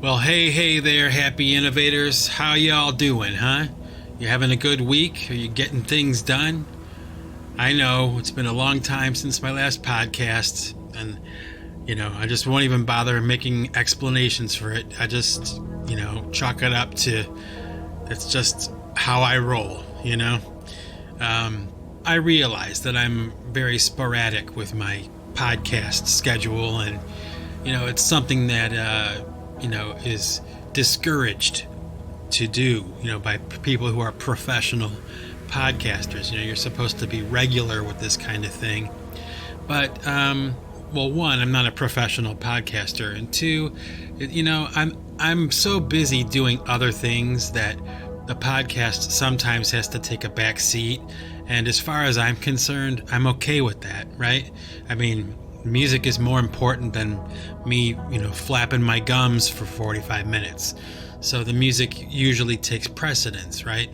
Well, hey there, happy innovators. How y'all doing, huh? You having a good week? Are you getting things done? I know it's been a long time since my last podcast, and I just won't even bother making explanations for it. I just, chalk it up to it's just how I roll. I realize that I'm very sporadic with my podcast schedule, and it's something that is discouraged to do, by people who are professional podcasters. You're supposed to be regular with this kind of thing. But, well, one, I'm not a professional podcaster, and two, I'm so busy doing other things that the podcast sometimes has to take a back seat. And as far as I'm concerned, I'm okay with that, right? I mean, music is more important than me, flapping my gums for 45 minutes. So the music usually takes precedence, right?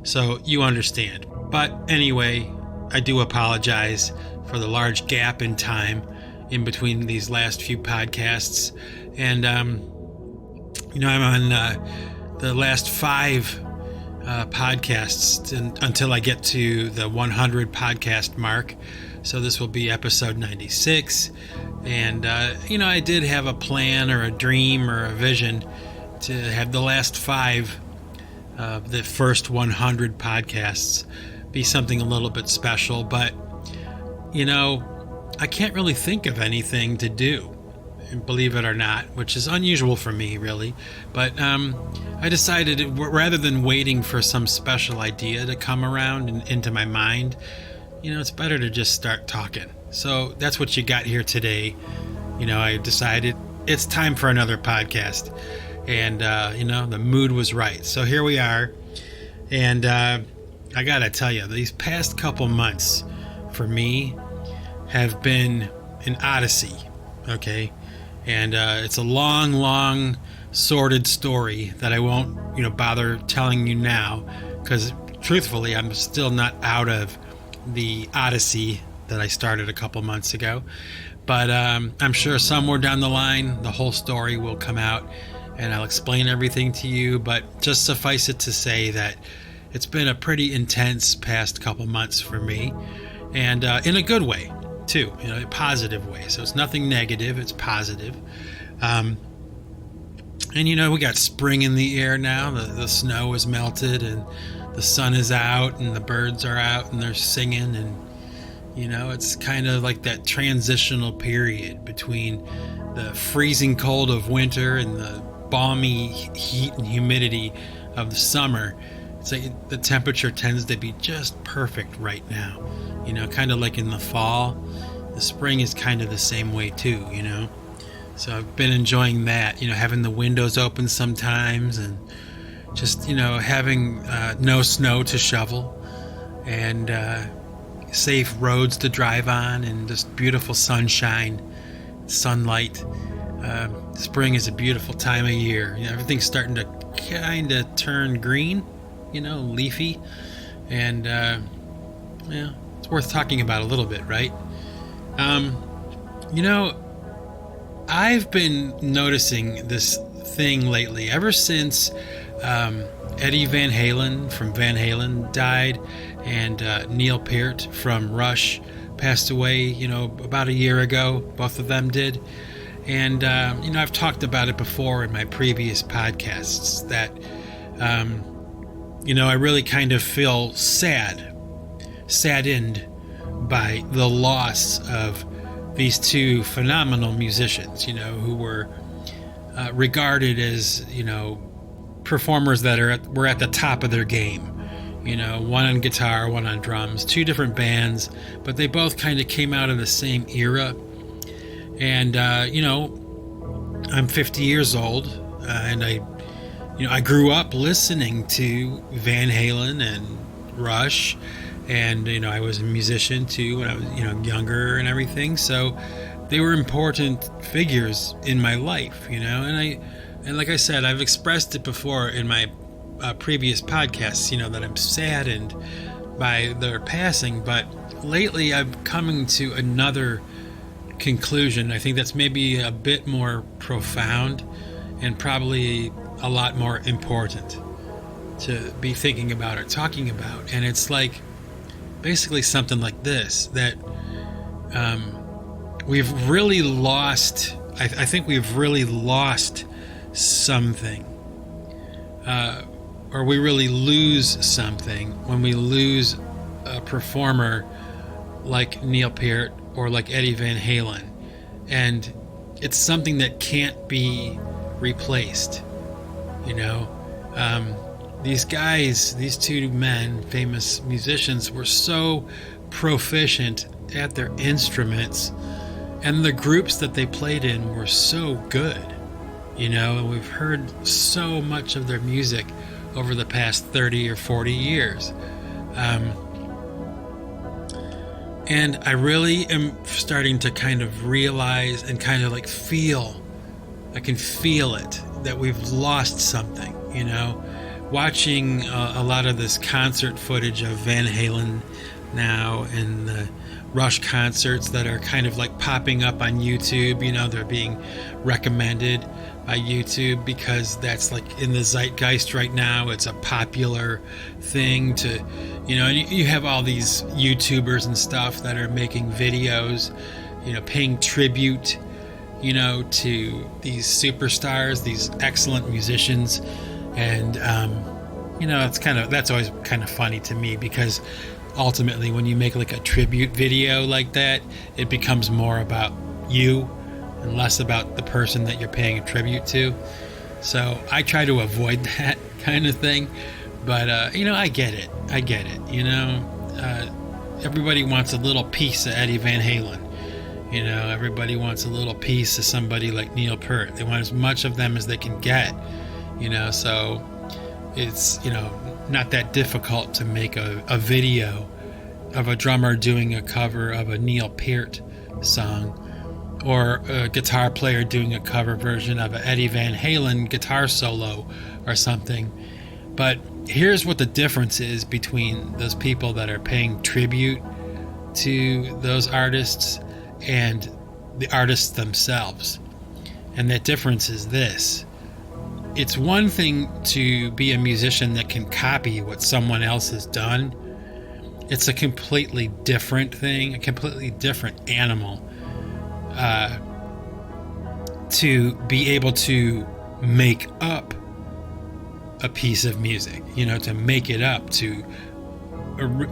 So you understand. But anyway, I do apologize for the large gap in time in between these last few podcasts. And, I'm on the last 5 podcasts until I get to the 100 podcast mark. So this will be episode 96. And, I did have a plan or a dream or a vision to have the last 5 of the first 100 podcasts be something a little bit special. But, I can't really think of anything to do, believe it or not, which is unusual for me, really. But I decided rather than waiting for some special idea to come around and into my mind, it's better to just start talking. So that's what you got here today. I decided it's time for another podcast. And, the mood was right. So here we are. And I got to tell you, these past couple months for me have been an odyssey. Okay. And it's a long, sordid story that I won't, bother telling you now, because truthfully, I'm still not out of the odyssey that I started a couple months ago. But I'm sure somewhere down the line, the whole story will come out, and I'll explain everything to you. But just suffice it to say that it's been a pretty intense past couple months for me, and in a good way too, a positive way. So it's nothing negative, it's positive. And we got spring in the air now. The snow is melted and the sun is out and the birds are out and they're singing, and it's kind of like that transitional period between the freezing cold of winter and the balmy heat and humidity of the summer. It's like the temperature tends to be just perfect right now, kind of like in the fall. The spring is kind of the same way too, So I've been enjoying that, having the windows open sometimes, and just, having no snow to shovel, and safe roads to drive on, and just beautiful sunshine, sunlight. Spring is a beautiful time of year. Everything's starting to kind of turn green, leafy, and it's worth talking about a little bit, right? I've been noticing this thing lately ever since Eddie Van Halen from Van Halen died, and Neil Peart from Rush passed away, about a year ago. Both of them did. And, I've talked about it before in my previous podcasts that, I really kind of feel saddened by the loss of these two phenomenal musicians, who were regarded as, performers that were at the top of their game. One on guitar, one on drums, 2 different bands, but they both kind of came out of the same era. And, I'm 50 years old, and I grew up listening to Van Halen and Rush, and, I was a musician too when I was, younger and everything. So they were important figures in my life, and like I said, I've expressed it before in my previous podcasts, that I'm saddened by their passing. But lately I'm coming to another conclusion. I think that's maybe a bit more profound, and probably a lot more important to be thinking about or talking about. And it's like basically something like this, that we've really lost, I think we've really lost something, or we really lose something when we lose a performer like Neil Peart or like Eddie Van Halen. And it's something that can't be replaced, you know. These guys, these two men, famous musicians, were so proficient at their instruments, and the groups that they played in were so good, you know. And we've heard so much of their music over the past 30 or 40 years. And I really am starting to kind of realize and kind of like feel, I can feel it, that we've lost something, you know. Watching a lot of this concert footage of Van Halen now, and the Rush concerts that are kind of like popping up on YouTube, you know, they're being recommended by YouTube because that's like in the zeitgeist right now. It's a popular thing to, you know, and you have all these YouTubers and stuff that are making videos, you know, paying tribute, you know, to these superstars, these excellent musicians. And, you know, that's always kind of funny to me, because ultimately when you make like a tribute video like that, it becomes more about you and less about the person that you're paying a tribute to. So I try to avoid that kind of thing. But, you know, I get it. You know, everybody wants a little piece of Eddie Van Halen. You know, everybody wants a little piece of somebody like Neil Peart. They want as much of them as they can get. You know, so it's, you know, not that difficult to make a video of a drummer doing a cover of a Neil Peart song, or a guitar player doing a cover version of an Eddie Van Halen guitar solo or something. But here's what the difference is between those people that are paying tribute to those artists and the artists themselves. And that difference is this. It's one thing to be a musician that can copy what someone else has done. It's a completely different thing, a completely different animal, to be able to make up a piece of music, you know, to make it up, to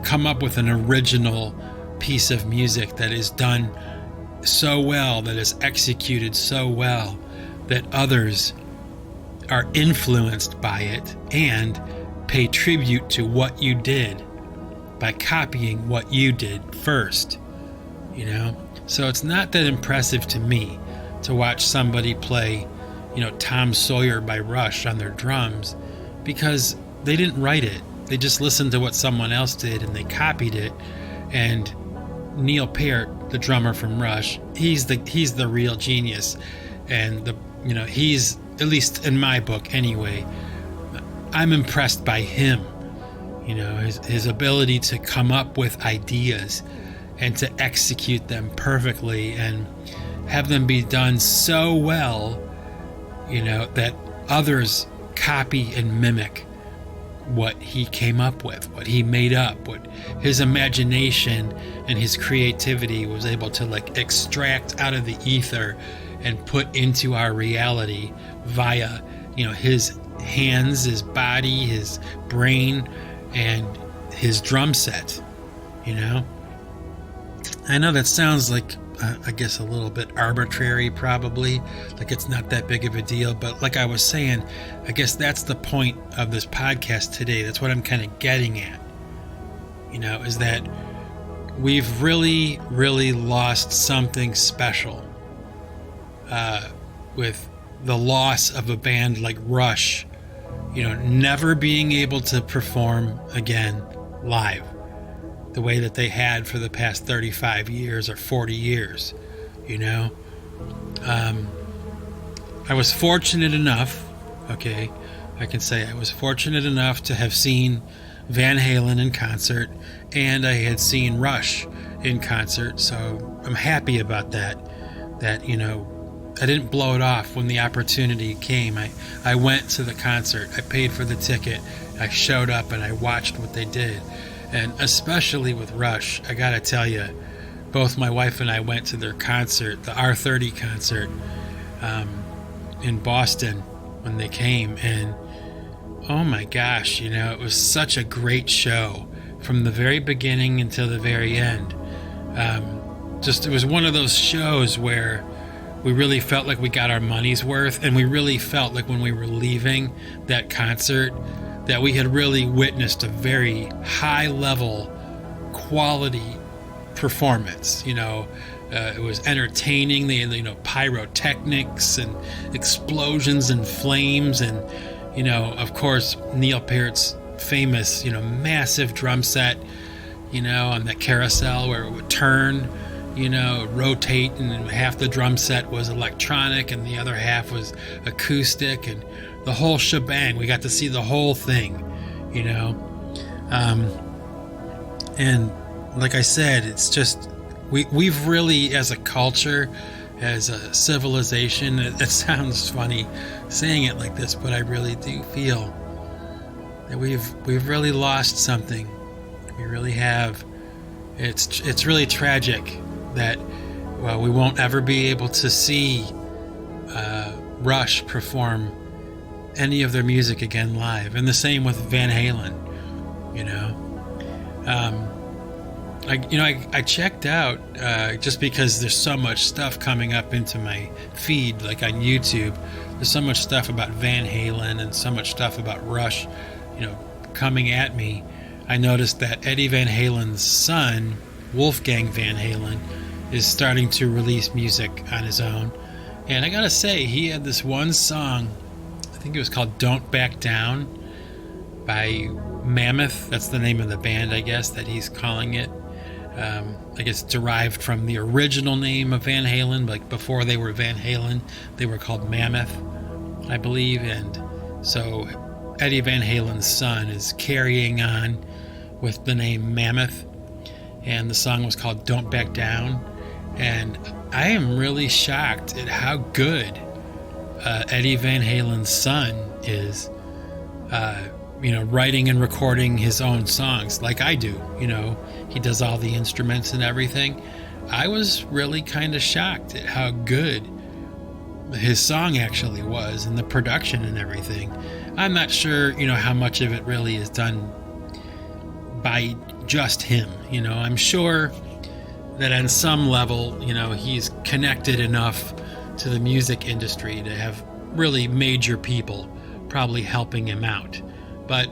come up with an original piece of music that is done so well, that is executed so well, that others are influenced by it and pay tribute to what you did by copying what you did first, you know. So it's not that impressive to me to watch somebody play, you know, Tom Sawyer by Rush on their drums, because they didn't write it. They just listened to what someone else did and they copied it. And Neil Peart, the drummer from Rush, he's the real genius, and he's, at least in my book anyway, I'm impressed by him. You know, his ability to come up with ideas and to execute them perfectly and have them be done so well, you know, that others copy and mimic what he came up with, what he made up, what his imagination and his creativity was able to like extract out of the ether and put into our reality via, you know, his hands, his body, his brain, and his drum set, you know. I know that sounds like, I guess, a little bit arbitrary, probably, like it's not that big of a deal, but like I was saying, I guess that's the point of this podcast today. That's what I'm kind of getting at, you know, is that we've really, really lost something special with the loss of a band like Rush, you know, never being able to perform again live the way that they had for the past 35 years or 40 years, you know. I was fortunate enough, okay, I can say I was fortunate enough to have seen Van Halen in concert, and I had seen Rush in concert, so I'm happy about that, you know, I didn't blow it off when the opportunity came. I went to the concert. I paid for the ticket. I showed up and I watched what they did. And especially with Rush, I gotta tell you, both my wife and I went to their concert, the R30 concert, in Boston when they came. And oh my gosh, it was such a great show from the very beginning until the very end. It was one of those shows where we really felt like we got our money's worth, and we really felt like when we were leaving that concert that we had really witnessed a very high level quality performance. It was entertaining. They had, pyrotechnics and explosions and flames, and of course Neil Peart's famous massive drum set on that carousel where it would turn, rotate, and half the drum set was electronic and the other half was acoustic, and the whole shebang. We got to see the whole thing, and like I said, it's just we've really, as a culture, as a civilization, it sounds funny saying it like this, but I really do feel that we've really lost something. We really have. It's really tragic that we won't ever be able to see Rush perform any of their music again live, and the same with Van Halen. I checked out just because there's so much stuff coming up into my feed, like on YouTube. There's so much stuff about Van Halen and so much stuff about Rush, coming at me. I noticed that Eddie Van Halen's son, Wolfgang Van Halen, is starting to release music on his own. And I gotta say, he had this one song, I think it was called Don't Back Down by Mammoth. That's the name of the band, I guess, that he's calling it. I guess derived from the original name of Van Halen. Like before they were Van Halen, they were called Mammoth, I believe. And so Eddie Van Halen's son is carrying on with the name Mammoth, and the song was called Don't Back Down. And I am really shocked at how good Eddie Van Halen's son is, writing and recording his own songs like I do. He does all the instruments and everything. I was really kind of shocked at how good his song actually was, and the production and everything. I'm not sure, how much of it really is done by just him. I'm sure that on some level, he's connected enough to the music industry to have really major people probably helping him out. But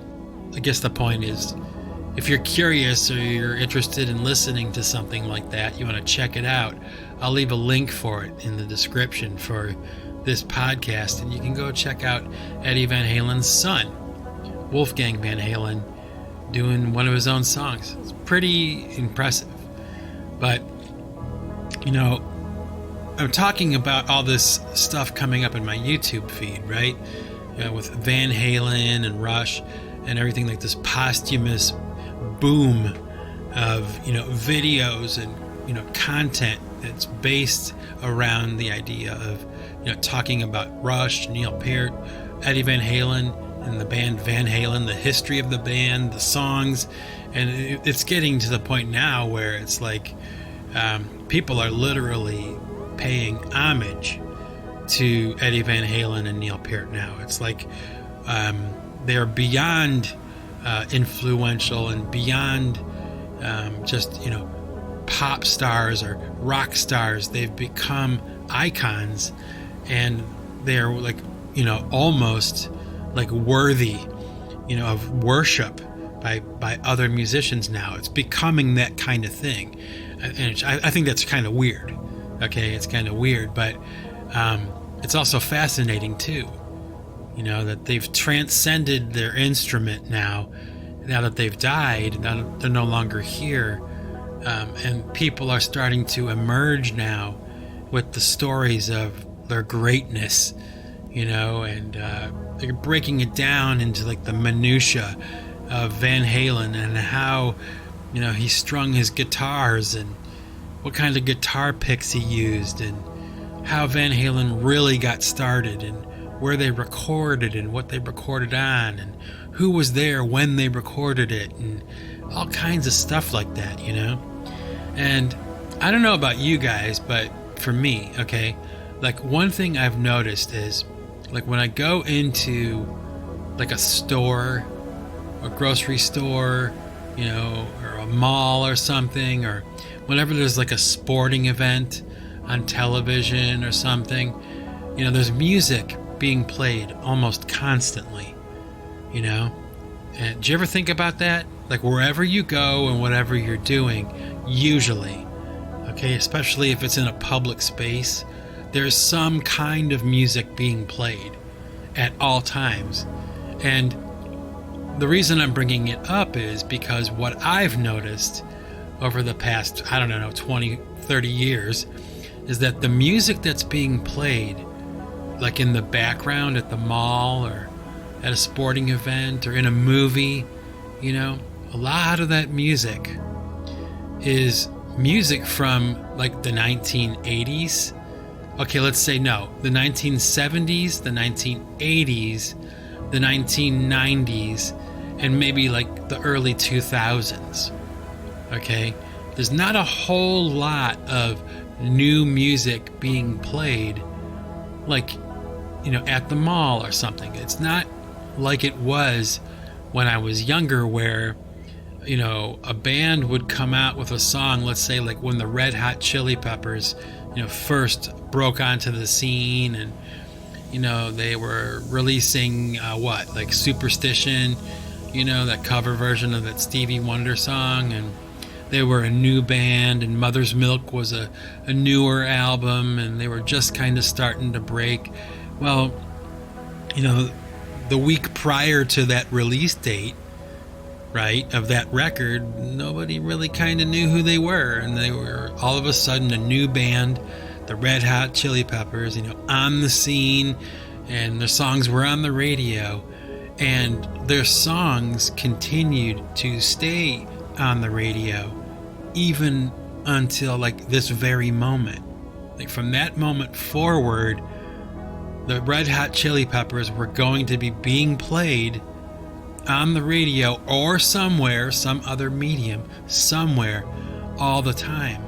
I guess the point is, if you're curious or you're interested in listening to something like that, you want to check it out, I'll leave a link for it in the description for this podcast, and you can go check out Eddie Van Halen's son, Wolfgang Van Halen, doing one of his own songs. It's pretty impressive. But, I'm talking about all this stuff coming up in my YouTube feed, right? With Van Halen and Rush and everything, like this posthumous boom of, videos and, content that's based around the idea of, talking about Rush, Neil Peart, Eddie Van Halen, and the band Van Halen, the history of the band, the songs. And it's getting to the point now where it's like people are literally paying homage to Eddie Van Halen and Neil Peart now. It's like they're beyond influential and beyond just, pop stars or rock stars. They've become icons, and they're like, almost like worthy, of worship by other musicians now. It's becoming that kind of thing. And I think that's kind of weird. Okay, it's kind of weird, but it's also fascinating too. That they've transcended their instrument now that they've died, now that they're no longer here. And people are starting to emerge now with the stories of their greatness, and they're breaking it down into like the minutia of Van Halen and how, he strung his guitars and what kind of guitar picks he used and how Van Halen really got started and where they recorded and what they recorded on and who was there when they recorded it and all kinds of stuff like that, you know? And I don't know about you guys, but for me, okay, like one thing I've noticed is like when I go into like a store, a grocery store, you know, or a mall or something, or whenever there's like a sporting event on television or something, you know, there's music being played almost constantly, you know? And do you ever think about that? Like wherever you go and whatever you're doing, usually, okay, especially if it's in a public space, there's some kind of music being played at all times. And the reason I'm bringing it up is because what I've noticed over the past, I don't know, 20, 30 years is that the music that's being played, like in the background at the mall or at a sporting event or in a movie, you know, a lot of that music is music from like the 1980s. Okay, let's say no, the 1970s, the 1980s, the 1990s, and maybe like the early 2000s. Okay, there's not a whole lot of new music being played like, you know, at the mall or something. It's not like it was when I was younger where, you know, a band would come out with a song, let's say like when the Red Hot Chili Peppers, you know, first broke onto the scene, and you know, they were releasing like Superstition, you know, that cover version of that Stevie Wonder song, and they were a new band, and Mother's Milk was a newer album, and they were just kind of starting to break. Well, you know, the week prior to that release date, right, of that record, nobody really kind of knew who they were, and they were all of a sudden a new band, the Red Hot Chili Peppers, you know, on the scene, and their songs were on the radio, and their songs continued to stay on the radio even until like this very moment. Like from that moment forward, the Red Hot Chili Peppers were going to be being played on the radio or somewhere, some other medium, somewhere, all the time.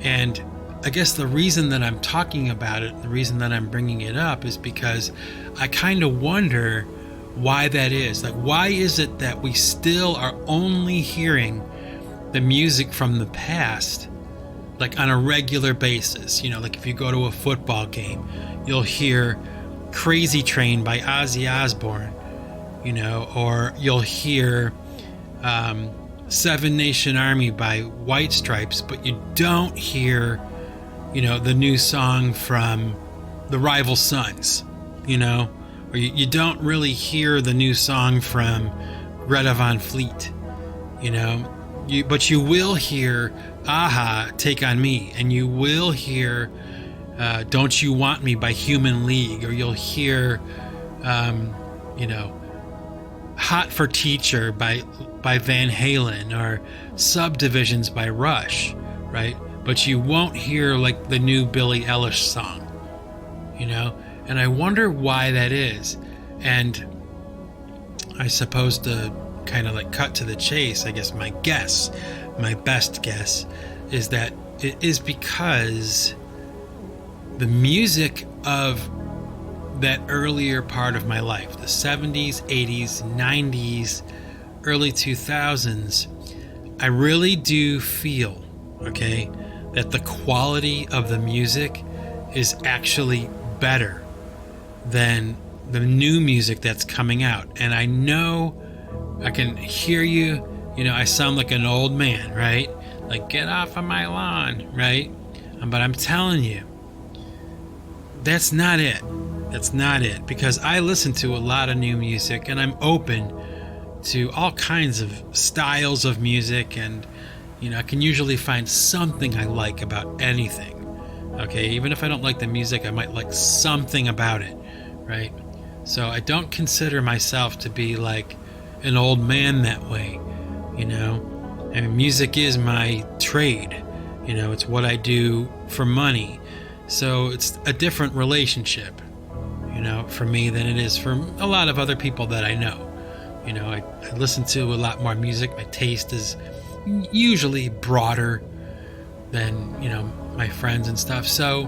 And I guess the reason that I'm talking about it, the reason that I'm bringing it up is because I kind of wonder why that is. Like, why is it that we still are only hearing the music from the past, like on a regular basis? You know, like if you go to a football game, you'll hear Crazy Train by Ozzy Osbourne, you know, or you'll hear Seven Nation Army by White Stripes, but you don't hear, you know, the new song from the Rival Sons, you know, or you don't really hear the new song from Greta Van Fleet, you know, but you will hear Aha, Take on Me, and you will hear Don't You Want Me by Human League, or you'll hear, you know, Hot for Teacher by Van Halen, or Subdivisions by Rush, right? But you won't hear like the new Billie Eilish song, you know? And I wonder why that is. And I suppose to kind of like cut to the chase, I guess my best guess is that it is because the music of that earlier part of my life, the 70s, 80s, 90s, early 2000s, I really do feel, okay, that the quality of the music is actually better than the new music that's coming out. And I know I can hear you, you know, I sound like an old man, right? Like, get off of my lawn, right? But I'm telling you, that's not it. That's not it. Because I listen to a lot of new music, and I'm open to all kinds of styles of music, and you know, I can usually find something I like about anything. Okay, even if I don't like the music, I might like something about it, right? So I don't consider myself to be like an old man that way, you know. I mean, music is my trade, you know, it's what I do for money. So it's a different relationship, for me than it is for a lot of other people that I know. I listen to a lot more music. My taste is usually broader than, my friends and stuff. So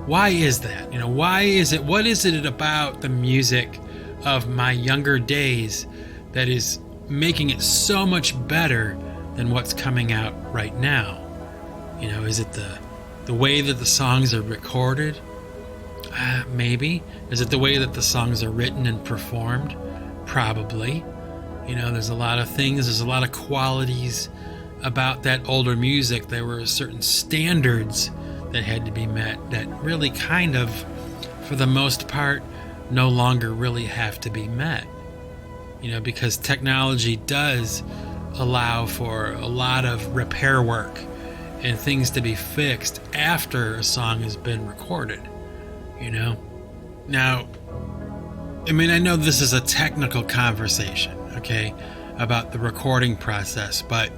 why is that? Why is it? What is it about the music of my younger days that is making it so much better than what's coming out right now? Is it the way that the songs are recorded? Maybe. Is it the way that the songs are written and performed? Probably. There's a lot of things, there's a lot of qualities about that older music. There were certain standards that had to be met that really kind of, for the most part, no longer really have to be met. Because technology does allow for a lot of repair work and things to be fixed after a song has been recorded. Now, I know this is a technical conversation, okay, about the recording process, but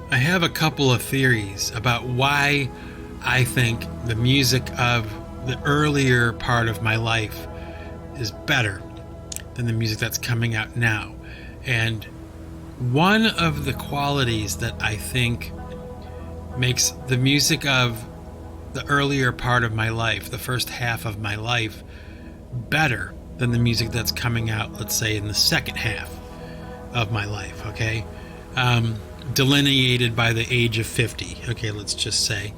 I have a couple of theories about why I think the music of the earlier part of my life is better than the music that's coming out now. And one of the qualities that I think makes the music of the earlier part of my life, the first half of my life, better than the music that's coming out, let's say, in the second half of my life, okay? Delineated by the age of 50, okay, let's just say.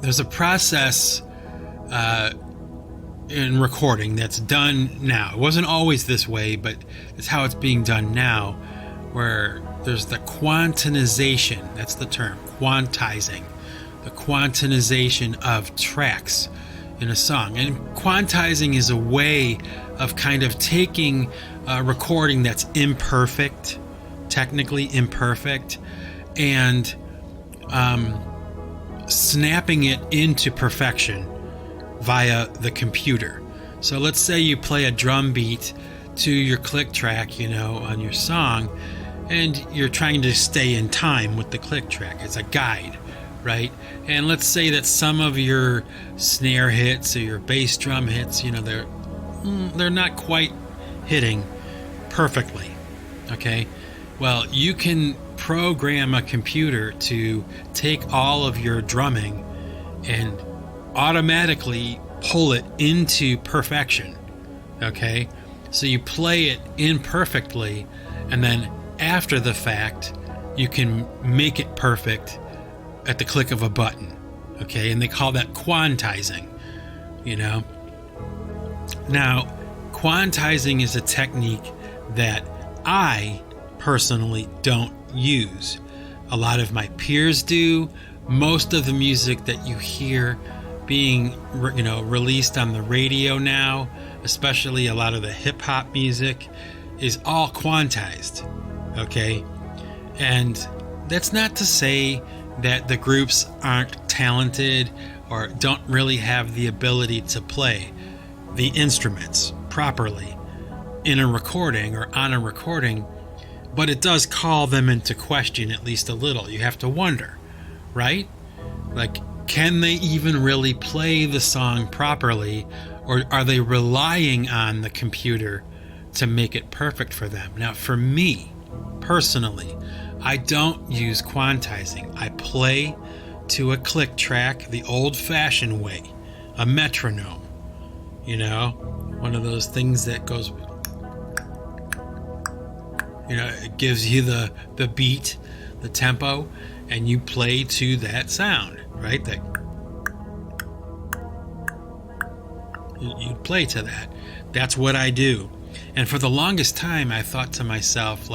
There's a process in recording that's done now. It wasn't always this way, but it's how it's being done now, where there's the quantization, that's the term, quantizing, the quantization of tracks in a song. And quantizing is a way of kind of taking a recording that's imperfect, technically imperfect, and snapping it into perfection via the computer. So let's say you play a drum beat to your Clicktrack, on your song, and you're trying to stay in time with the Clicktrack. It's a guide, right? And let's say that some of your snare hits or your bass drum hits, they're not quite hitting perfectly, okay? Well, you can program a computer to take all of your drumming and automatically pull it into perfection, okay? So you play it imperfectly, and then after the fact, you can make it perfect at the click of a button, okay? And they call that quantizing, Now, quantizing is a technique that I personally don't use. A lot of my peers do. Most of the music that you hear being, released on the radio now, especially a lot of the hip-hop music, is all quantized, okay? And that's not to say that the groups aren't talented or don't really have the ability to play the instruments properly in a recording or on a recording, but it does call them into question at least a little. You have to wonder, right? Like, can they even really play the song properly, or are they relying on the computer to make it perfect for them? Now, for me, personally, I don't use quantizing. I play to a click track the old-fashioned way, a metronome, one of those things that goes, it gives you the beat, the tempo, and you play to that sound, right? That you play to that. That's what I do. And for the longest time, I thought to myself,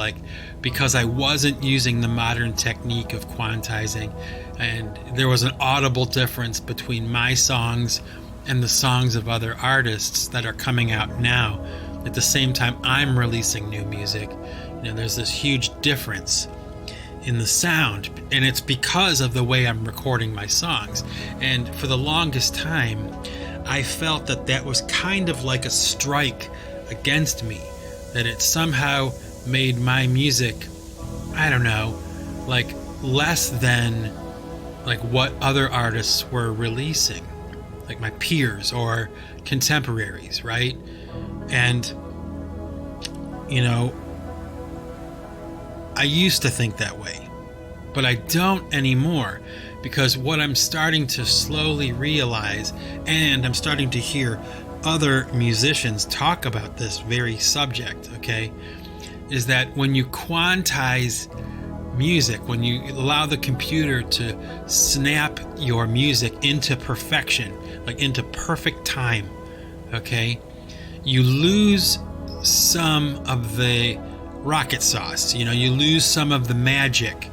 because I wasn't using the modern technique of quantizing, and there was an audible difference between my songs and the songs of other artists that are coming out now, at the same time I'm releasing new music, there's this huge difference in the sound, and it's because of the way I'm recording my songs. And for the longest time, I felt that was kind of like a strike against me, that it somehow made my music, I don't know, less than like what other artists were releasing, like my peers or contemporaries, right? And, you know, I used to think that way, but I don't anymore, because what I'm starting to slowly realize, and I'm starting to hear other musicians talk about this very subject, okay, is that when you quantize music, when you allow the computer to snap your music into perfection, like into perfect time, okay, you lose some of the rocket sauce, you know, you lose some of the magic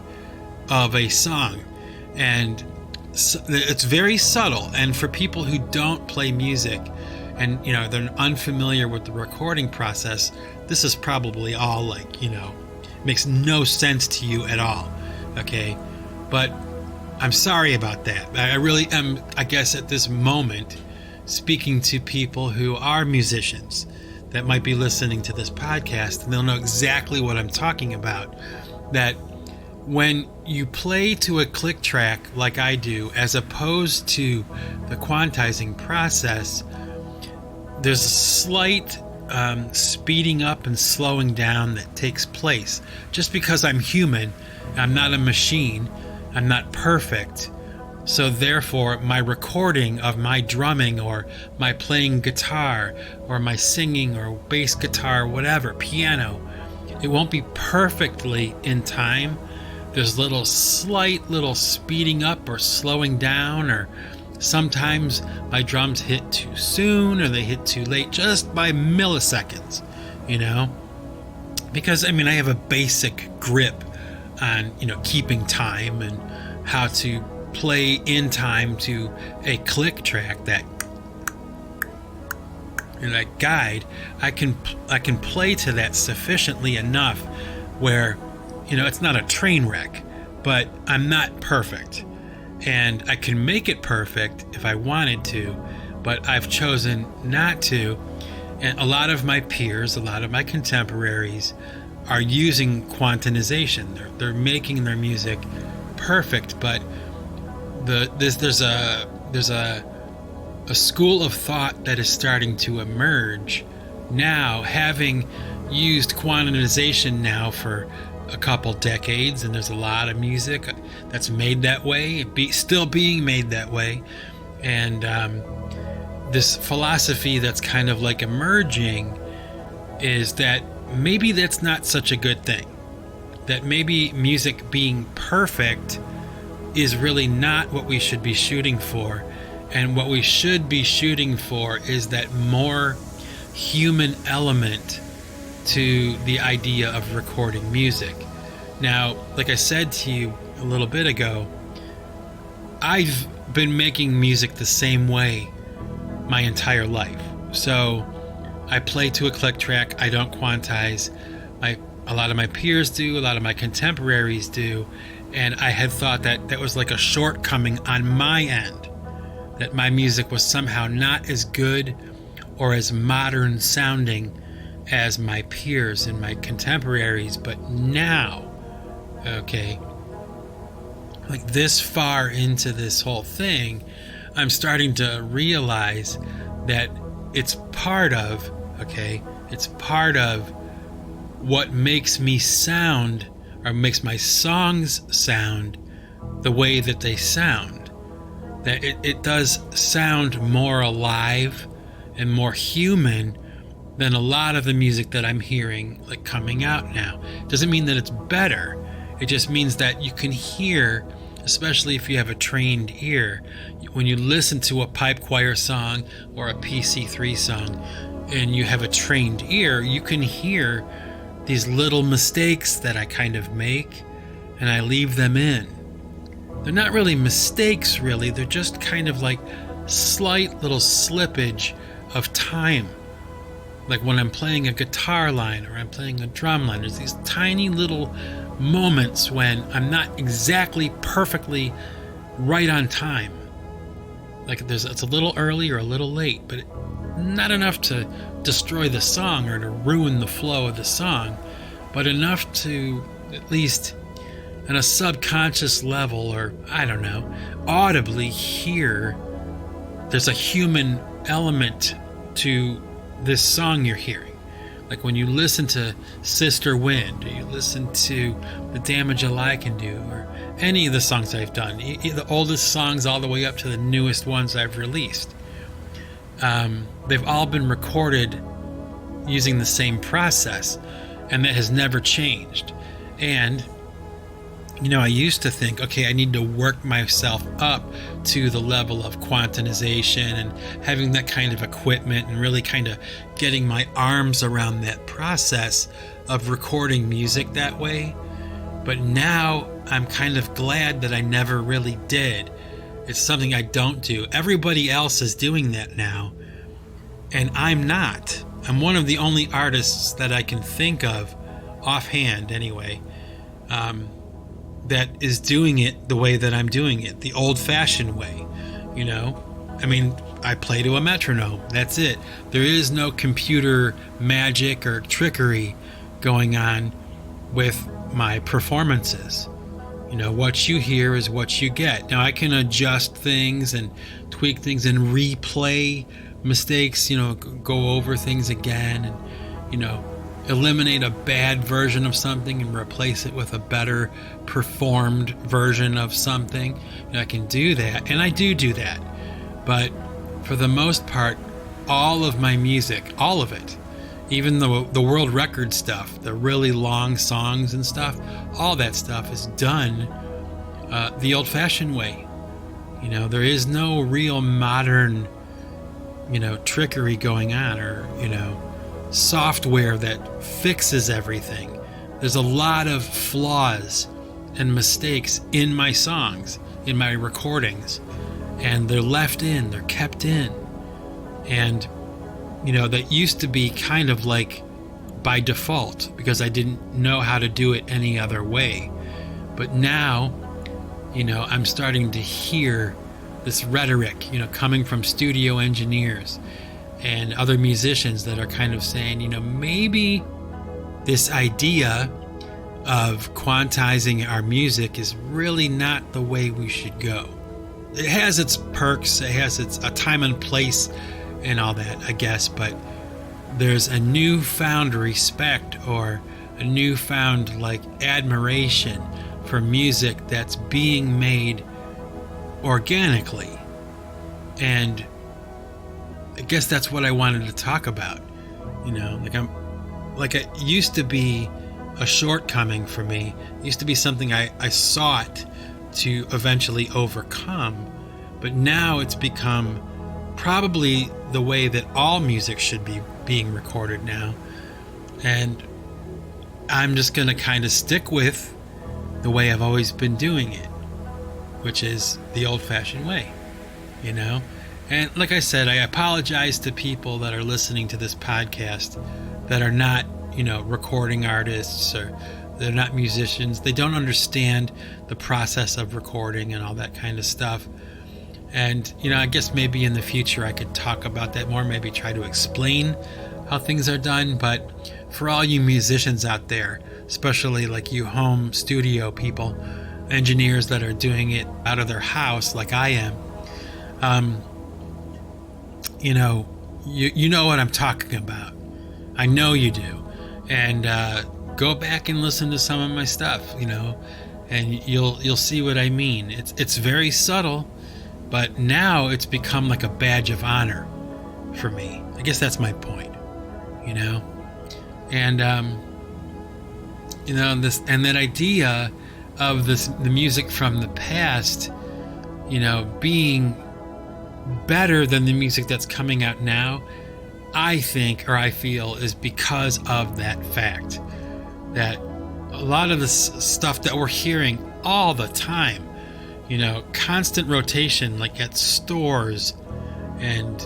of a song. And it's very subtle, and for people who don't play music and, you know, they're unfamiliar with the recording process, this is probably all like, you know, makes no sense to you at all, okay? But I'm sorry about that. I really am, I guess, at this moment speaking to people who are musicians that might be listening to this podcast, and they'll know exactly what I'm talking about. That when you play to a click track like I do, as opposed to the quantizing process, there's a slight speeding up and slowing down that takes place. Just because I'm human, I'm not a machine, I'm not perfect. So therefore, my recording of my drumming or my playing guitar or my singing or bass guitar, whatever, piano, it won't be perfectly in time. There's slight little speeding up or slowing down, or sometimes my drums hit too soon or they hit too late, just by milliseconds, you know? Because, I mean, I have a basic grip on, you know, keeping time and how to play in time to a click track, that, you know, that guide. I can play to that sufficiently enough where, you know, it's not a train wreck, but I'm not perfect. And I can make it perfect if I wanted to, but I've chosen not to. And a lot of my peers, a lot of my contemporaries are using quantization. They're making their music perfect, but there's a school of thought that is starting to emerge now, having used quantization now for a couple decades, and there's a lot of music that's made that way, still being made that way. And this philosophy that's kind of like emerging is that maybe that's not such a good thing, that maybe music being perfect is really not what we should be shooting for. And what we should be shooting for is that more human element to the idea of recording music. Now, like I said to you a little bit ago, I've been making music the same way my entire life. So I play to a click track, I don't quantize. A lot of my peers do, a lot of my contemporaries do, and I had thought that that was like a shortcoming on my end, that my music was somehow not as good or as modern sounding as my peers and my contemporaries. But now, okay, like this far into this whole thing, I'm starting to realize that it's part of what makes me sound, or makes my songs sound the way that they sound. That it does sound more alive and more human than a lot of the music that I'm hearing like coming out now. Doesn't mean that it's better. It just means that you can hear, especially if you have a trained ear, when you listen to a pipe choir song or a PC3 song and you have a trained ear, you can hear these little mistakes that I kind of make, and I leave them in. They're not really mistakes, really. They're just kind of like slight little slippage of time. Like when I'm playing a guitar line or I'm playing a drum line, there's these tiny little moments when I'm not exactly perfectly right on time. Like it's a little early or a little late, but not enough to destroy the song or to ruin the flow of the song, but enough to at least on a subconscious level, or I don't know, audibly hear there's a human element to this song you're hearing. Like when you listen to Sister Wind, or you listen to The Damage a Lie Can Do, or any of the songs I've done, the oldest songs all the way up to the newest ones I've released, they've all been recorded using the same process, and that has never changed. And I used to think, okay, I need to work myself up to the level of quantization and having that kind of equipment and really kind of getting my arms around that process of recording music that way. But now I'm kind of glad that I never really did. It's something I don't do. Everybody else is doing that now, and I'm not. I'm one of the only artists that I can think of, offhand anyway, that is doing it the way that I'm doing it, the old-fashioned way. I mean, I play to a metronome. That's it. There is no computer magic or trickery going on with my performances. What you hear is what you get. Now, I can adjust things and tweak things and replay mistakes, go over things again and, eliminate a bad version of something and replace it with a better performed version of something. I can do that, and I do that. But for the most part, all of my music, all of it, even the world record stuff, the really long songs and stuff, all that stuff is done the old-fashioned way. There is no real modern, trickery going on, or, software that fixes everything. There's a lot of flaws and mistakes in my songs, in my recordings, and they're left in, they're kept in. And, that used to be kind of like by default, because I didn't know how to do it any other way. But now, I'm starting to hear this rhetoric, coming from studio engineers and other musicians that are kind of saying, maybe this idea of quantizing our music is really not the way we should go. It has its perks, it has a time and place and all that, I guess, but there's a newfound respect or a newfound admiration for music that's being made organically. And I guess that's what I wanted to talk about. It used to be a shortcoming for me. It used to be something I sought to eventually overcome. But now it's become probably the way that all music should be being recorded now. And I'm just going to kind of stick with the way I've always been doing it, which is the old-fashioned way, And like I said, I apologize to people that are listening to this podcast that are not, recording artists, or they're not musicians. They don't understand the process of recording and all that kind of stuff. And, I guess maybe in the future I could talk about that more, maybe try to explain how things are done. But for all you musicians out there, especially like you home studio people, engineers that are doing it out of their house like I am, you know what I'm talking about. I know you do. And go back and listen to some of my stuff, and you'll see what I mean. It's very subtle, but now it's become like a badge of honor for me. I guess that's my point, And this, and that idea of the music from the past, being better than the music that's coming out now, I think, or I feel, is because of that fact that a lot of the stuff that we're hearing all the time, constant rotation, like at stores and,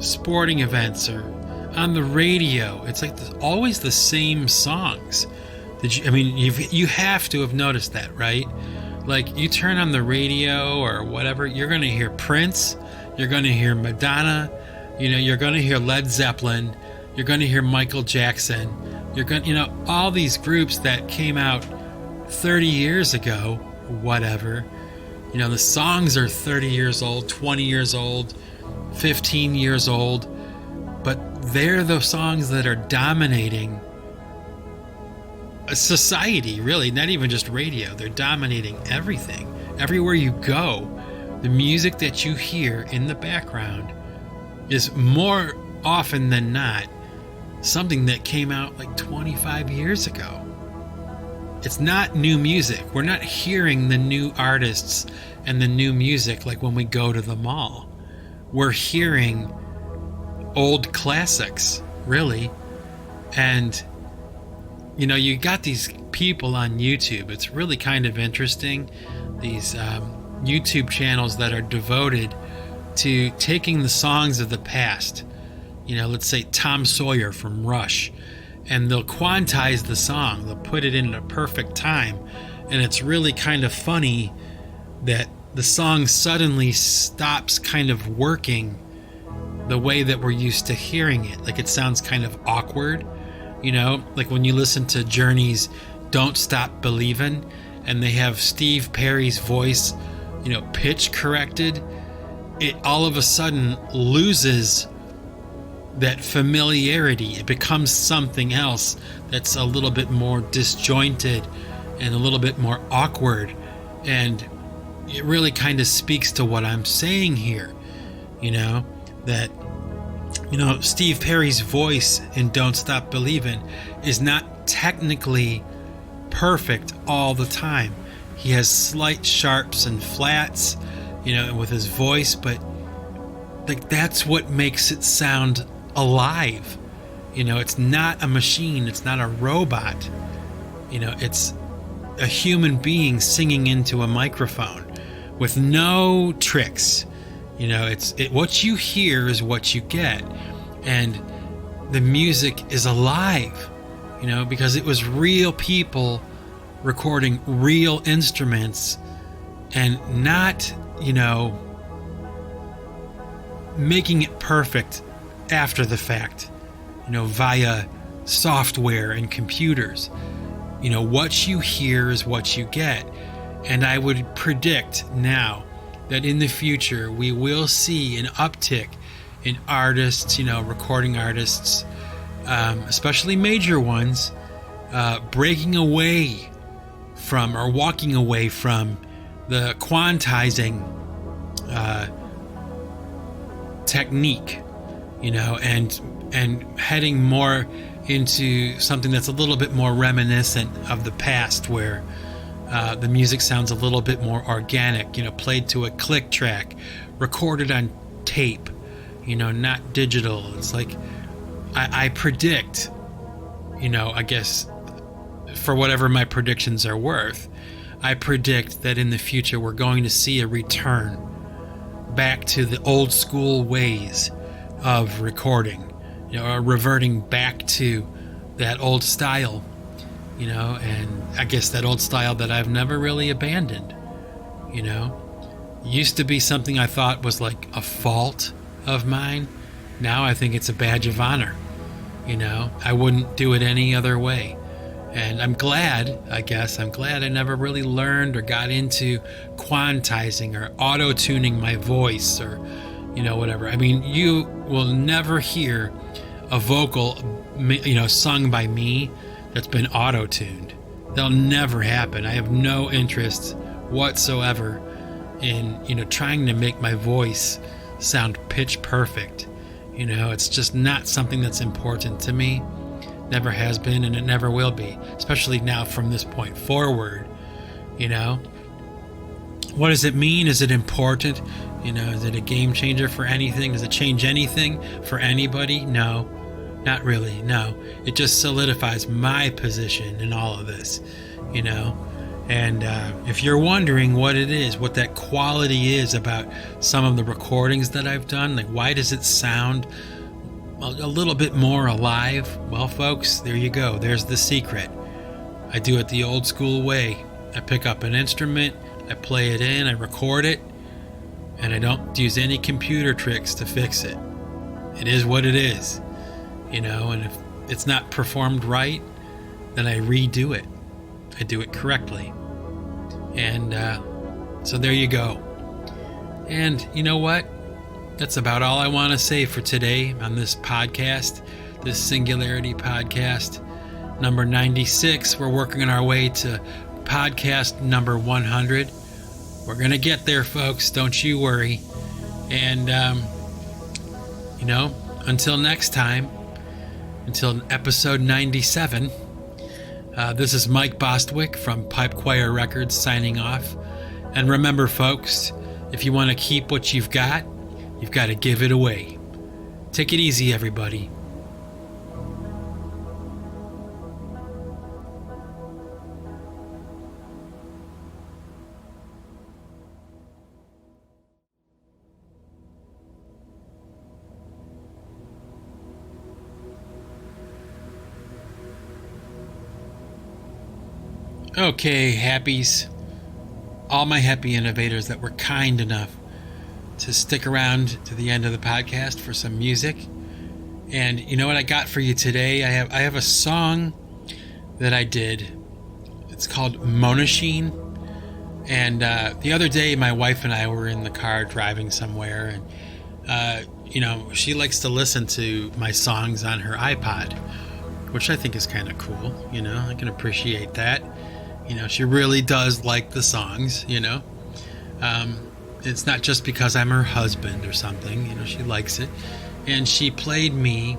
sporting events or on the radio, it's like always the same songs. You have to have noticed that, right? Like you turn on the radio or whatever, you're going to hear Prince, you're going to hear Madonna, you're going to hear Led Zeppelin, you're going to hear Michael Jackson, you're going, all these groups that came out 30 years ago, whatever, the songs are 30 years old, 20 years old, 15 years old, but they're the songs that are dominating a society, really, not even just radio. They're dominating everything. Everywhere you go, the music that you hear in the background is more often than not something that came out like 25 years ago. It's not new music. We're not hearing the new artists and the new music like when we go to the mall. We're hearing old classics, really. And, you got these people on YouTube. It's really kind of interesting. These YouTube channels that are devoted to taking the songs of the past. Let's say Tom Sawyer from Rush. And they'll quantize the song. They'll put it in a perfect time. And it's really kind of funny that the song suddenly stops kind of working the way that we're used to hearing it. Like it sounds kind of awkward, like when you listen to Journey's Don't Stop Believin', and they have Steve Perry's voice, pitch corrected. It all of a sudden loses that familiarity. It becomes something else that's a little bit more disjointed and a little bit more awkward. And it really kind of speaks to what I'm saying here, that, Steve Perry's voice in Don't Stop Believin' is not technically perfect all the time. He has slight sharps and flats, with his voice, but like that's what makes it sound alive. It's not a machine, it's not a robot. It's a human being singing into a microphone with no tricks. What you hear is what you get, and the music is alive, because it was real people recording real instruments and not, making it perfect after the fact, via software and computers. What you hear is what you get. And I would predict now that in the future we will see an uptick in artists, recording artists, especially major ones, breaking away from or walking away from the quantizing technique, and heading more into something that's a little bit more reminiscent of the past, where the music sounds a little bit more organic, played to a click track, recorded on tape, not digital. It's like I predict, I guess for whatever my predictions are worth, I predict that in the future we're going to see a return back to the old school ways of recording, reverting back to that old style, and I guess that old style that I've never really abandoned, used to be something I thought was like a fault of mine. Now I think it's a badge of honor. I wouldn't do it any other way. And I'm glad I never really learned or got into quantizing or auto-tuning my voice or, whatever. I mean, you will never hear a vocal, sung by me that's been auto-tuned. They'll never happen. I have no interest whatsoever in, trying to make my voice sound pitch perfect. It's just not something that's important to me. Never has been, and it never will be, especially now from this point forward. What does it mean? Is it important? Is it a game changer for anything? Does it change anything for anybody? No, not really. No, it just solidifies my position in all of this, and if you're wondering what it is, what that quality is about some of the recordings that I've done, like why does it sound a little bit more alive? Well, folks, there you go. There's the secret. I do it the old school way. I pick up an instrument, I play it in, I record it, and I don't use any computer tricks to fix it. It is what it is, and if it's not performed right, then I redo it. I do it correctly. And so there you go. And you know what? That's about all I want to say for today on this podcast, this Singularity podcast, number 96. We're working on our way to podcast number 100. We're going to get there, folks. Don't you worry. And, until next time, until episode 97, this is Mike Bostwick from Pipe Choir Records signing off. And remember, folks, if you want to keep what you've got to give it away. Take it easy, everybody. Okay, happies. All my happy innovators that were kind enough to stick around to the end of the podcast for some music. And you know what I got for you today? I have a song that I did. It's called Monachine. And the other day, my wife and I were in the car driving somewhere, and she likes to listen to my songs on her iPod, which I think is kind of cool. I can appreciate that. She really does like the songs. It's not just because I'm her husband or something. She likes it. And she played me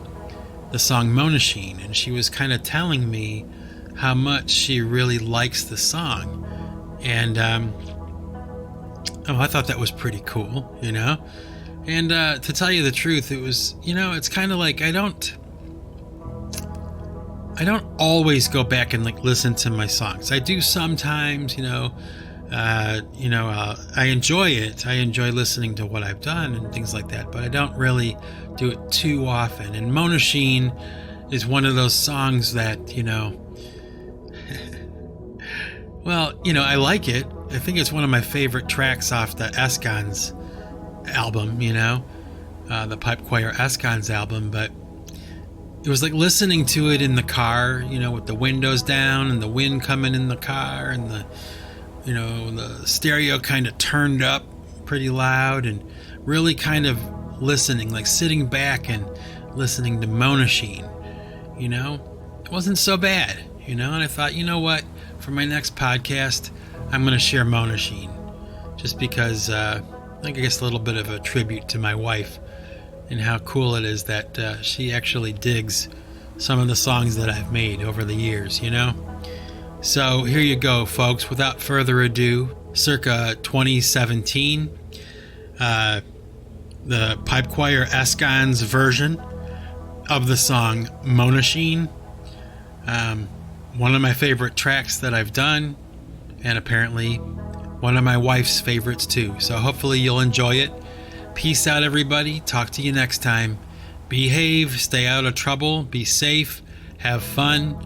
the song Monachine, and she was kind of telling me how much she really likes the song. And I thought that was pretty cool, And to tell you the truth, it was, it's kind of like I don't always go back and listen to my songs. I do sometimes, I enjoy it. I enjoy listening to what I've done and things like that, but I don't really do it too often. And Monachine is one of those songs that, I like it. I think it's one of my favorite tracks off the Eskons album, the Pipe Choir Eskons album, but it was like listening to it in the car, with the windows down and the wind coming in the car and the stereo kind of turned up pretty loud and really kind of listening, like sitting back and listening to Monachine, it wasn't so bad, and I thought, what, for my next podcast, I'm going to share Monachine just because, I guess a little bit of a tribute to my wife and how cool it is that she actually digs some of the songs that I've made over the years, So here you go, folks. Without further ado, circa 2017, the Pipe Choir Eskons version of the song Monachine. One of my favorite tracks that I've done, and apparently one of my wife's favorites too. So hopefully you'll enjoy it. Peace out, everybody. Talk to you next time. Behave, stay out of trouble, be safe, have fun,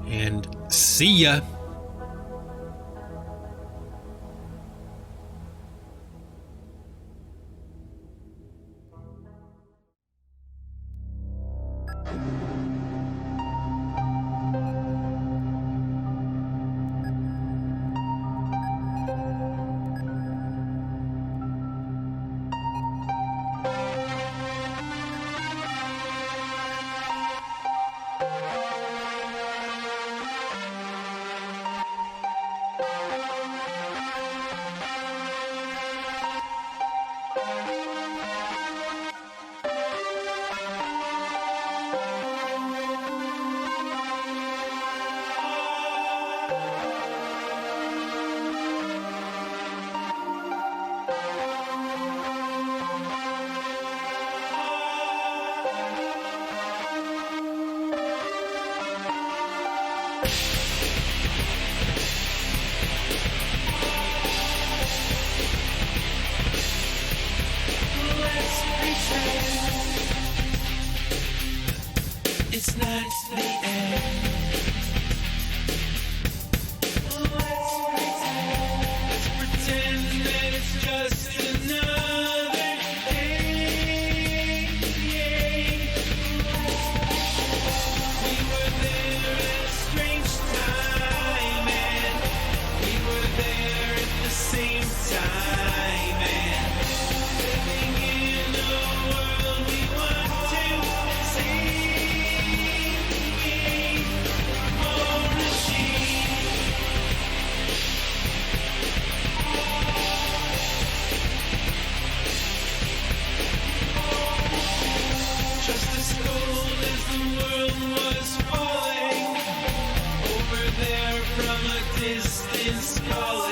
and see ya. distance calling.